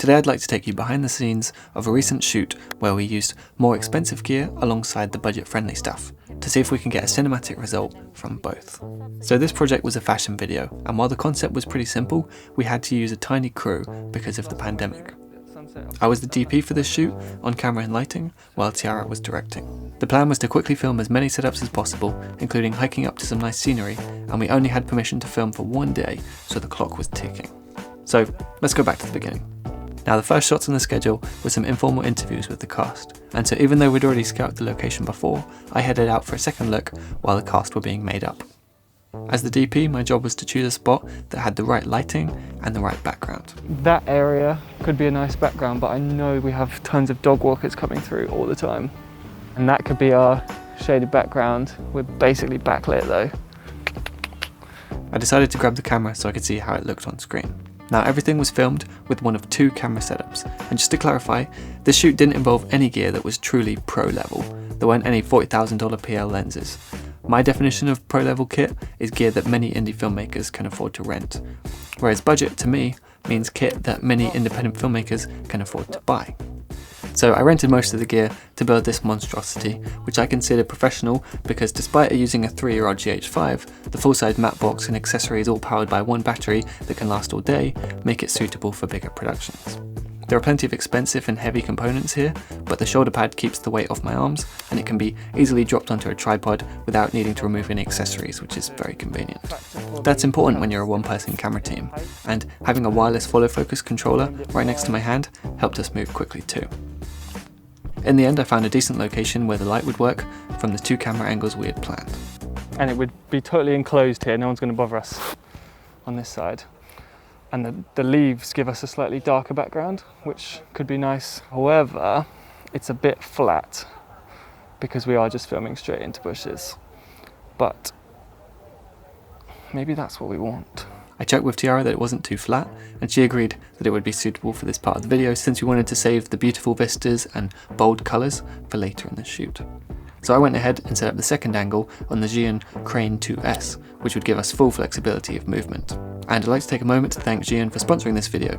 Today I'd like to take you behind the scenes of a recent shoot where we used more expensive gear alongside the budget-friendly stuff, to see if we can get a cinematic result from both. So this project was a fashion video, and while the concept was pretty simple, we had to use a tiny crew because of the pandemic. I was the DP for this shoot, on camera and lighting, while Tiara was directing. The plan was to quickly film as many setups as possible, including hiking up to some nice scenery, and we only had permission to film for one day, so the clock was ticking. So let's go back to the beginning. Now, the first shots on the schedule were some informal interviews with the cast, and so even though we'd already scouted the location before, I headed out for a second look while the cast were being made up. As the DP, my job was to choose a spot that had the right lighting and the right background. That area could be a nice background, but I know we have tons of dog walkers coming through all the time. And that could be our shaded background. We're basically backlit though. I decided to grab the camera so I could see how it looked on screen. Now, everything was filmed with one of two camera setups, and just to clarify, this shoot didn't involve any gear that was truly pro level. There weren't any $40,000 PL lenses. My definition of pro level kit is gear that many indie filmmakers can afford to rent, whereas budget to me means kit that many independent filmmakers can afford to buy. So I rented most of the gear to build this monstrosity, which I consider professional because despite it using a 3-year-old GH5, the full-size matte box and accessories all powered by one battery that can last all day make it suitable for bigger productions. There are plenty of expensive and heavy components here, but the shoulder pad keeps the weight off my arms and it can be easily dropped onto a tripod without needing to remove any accessories, which is very convenient. That's important when you're a one-person camera team, and having a wireless follow focus controller right next to my hand helped us move quickly too. In the end, I found a decent location where the light would work from the two camera angles we had planned. And it would be totally enclosed here, no one's going to bother us on this side. And the leaves give us a slightly darker background, which could be nice. However, it's a bit flat because we are just filming straight into bushes. But maybe that's what we want. I checked with Tiara that it wasn't too flat, and she agreed that it would be suitable for this part of the video since we wanted to save the beautiful vistas and bold colours for later in the shoot. So I went ahead and set up the second angle on the Gian Crane 2S, which would give us full flexibility of movement. And I'd like to take a moment to thank Gian for sponsoring this video.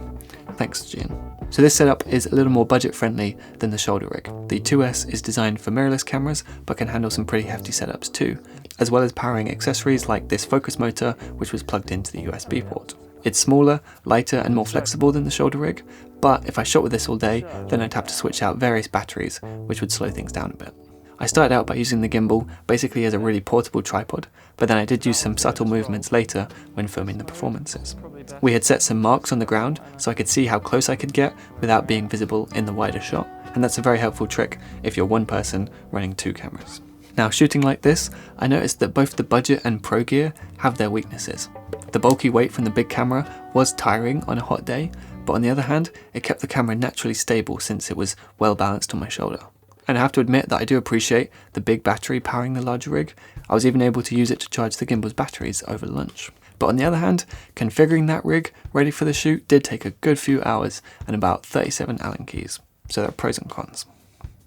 Thanks, Gian. So this setup is a little more budget friendly than the shoulder rig. The 2S is designed for mirrorless cameras, but can handle some pretty hefty setups too, as well as powering accessories like this focus motor, which was plugged into the USB port. It's smaller, lighter and more flexible than the shoulder rig, but if I shot with this all day, then I'd have to switch out various batteries, which would slow things down a bit. I started out by using the gimbal basically as a really portable tripod, but then I did use some subtle movements later when filming the performances. We had set some marks on the ground so I could see how close I could get without being visible in the wider shot, and that's a very helpful trick if you're one person running two cameras. Now, shooting like this, I noticed that both the budget and pro gear have their weaknesses. The bulky weight from the big camera was tiring on a hot day, but on the other hand, it kept the camera naturally stable since it was well balanced on my shoulder. And I have to admit that I do appreciate the big battery powering the larger rig. I was even able to use it to charge the gimbal's batteries over lunch. But on the other hand, configuring that rig ready for the shoot did take a good few hours and about 37 Allen keys. So there are pros and cons.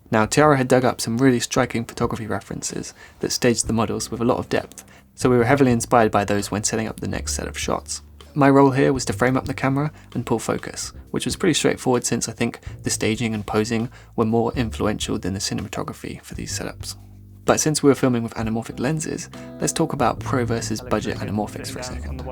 Now, Tiara had dug up some really striking photography references that staged the models with a lot of depth, so we were heavily inspired by those when setting up the next set of shots. My role here was to frame up the camera and pull focus, which was pretty straightforward since I think the staging and posing were more influential than the cinematography for these setups. But since we were filming with anamorphic lenses, let's talk about pro versus budget anamorphics for a second.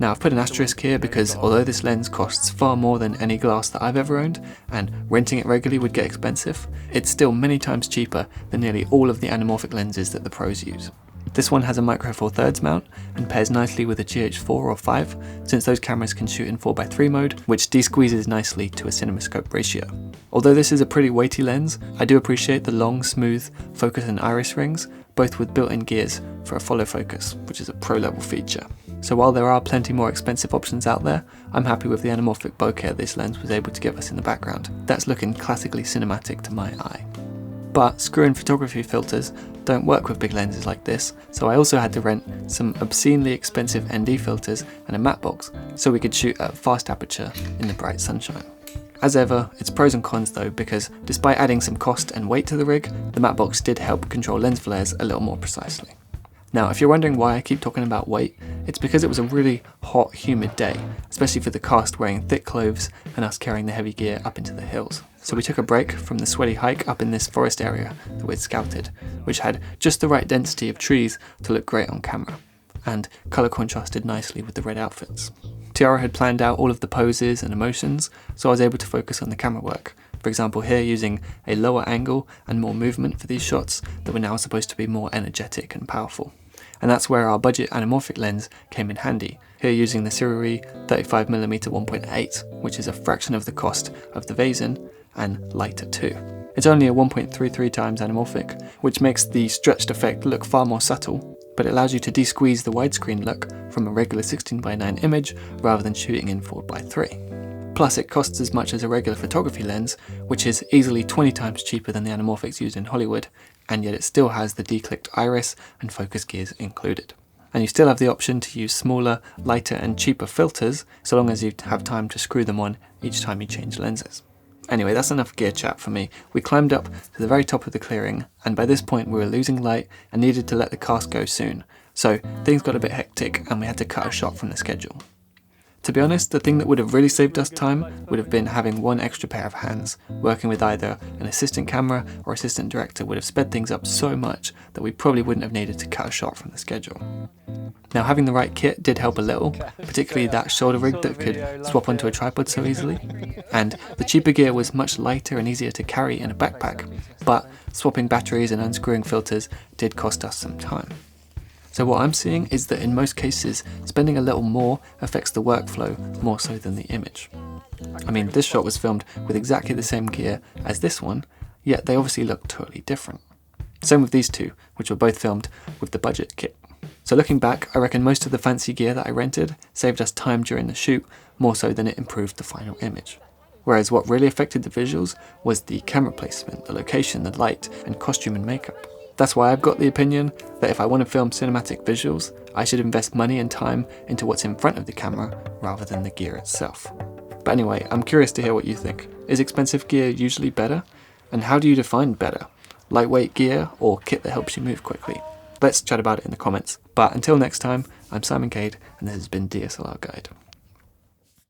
Now, I've put an asterisk here because although this lens costs far more than any glass that I've ever owned, and renting it regularly would get expensive, it's still many times cheaper than nearly all of the anamorphic lenses that the pros use. This one has a micro four thirds mount and pairs nicely with a GH4 or 5, since those cameras can shoot in 4x3 mode, which de-squeezes nicely to a cinemascope ratio. Although this is a pretty weighty lens, I do appreciate the long, smooth focus and iris rings, both with built-in gears for a follow focus, which is a pro level feature. So while there are plenty more expensive options out there, I'm happy with the anamorphic bokeh this lens was able to give us in the background. That's looking classically cinematic to my eye. But screw-in photography filters don't work with big lenses like this, so I also had to rent some obscenely expensive ND filters and a matte box so we could shoot at fast aperture in the bright sunshine. As ever, it's pros and cons though, because despite adding some cost and weight to the rig, the matte box did help control lens flares a little more precisely. Now, if you're wondering why I keep talking about weight, it's because it was a really hot, humid day, especially for the cast wearing thick clothes and us carrying the heavy gear up into the hills. So we took a break from the sweaty hike up in this forest area that we'd scouted, which had just the right density of trees to look great on camera, and colour contrasted nicely with the red outfits. Tiara had planned out all of the poses and emotions, so I was able to focus on the camera work. For example, here using a lower angle and more movement for these shots that were now supposed to be more energetic and powerful. And that's where our budget anamorphic lens came in handy, here using the Sirui 35mm 1.8, which is a fraction of the cost of the Vazen and lighter too. It's only a 1.33 times anamorphic, which makes the stretched effect look far more subtle, but it allows you to de-squeeze the widescreen look from a regular 16:9 image rather than shooting in 4:3. Plus it costs as much as a regular photography lens, which is easily 20 times cheaper than the anamorphics used in Hollywood, and yet it still has the declicked iris and focus gears included. And you still have the option to use smaller, lighter and cheaper filters, so long as you have time to screw them on each time you change lenses. Anyway, that's enough gear chat for me. We climbed up to the very top of the clearing, and by this point we were losing light and needed to let the cast go soon. So things got a bit hectic and we had to cut a shot from the schedule. To be honest, the thing that would have really saved us time would have been having one extra pair of hands. Working with either an assistant camera or assistant director would have sped things up so much that we probably wouldn't have needed to cut a shot from the schedule. Now, having the right kit did help a little, particularly that shoulder rig that could swap onto a tripod so easily. And the cheaper gear was much lighter and easier to carry in a backpack, but swapping batteries and unscrewing filters did cost us some time. So what I'm seeing is that in most cases, spending a little more affects the workflow more so than the image. I mean, this shot was filmed with exactly the same gear as this one, yet they obviously look totally different. Same with these two, which were both filmed with the budget kit. So looking back, I reckon most of the fancy gear that I rented saved us time during the shoot, more so than it improved the final image. Whereas what really affected the visuals was the camera placement, the location, the light, and costume and makeup. That's why I've got the opinion that if I want to film cinematic visuals, I should invest money and time into what's in front of the camera rather than the gear itself. But anyway, I'm curious to hear what you think. Is expensive gear usually better? And how do you define better? Lightweight gear or kit that helps you move quickly? Let's chat about it in the comments. But until next time, I'm Simon Cade and this has been DSLR Guide.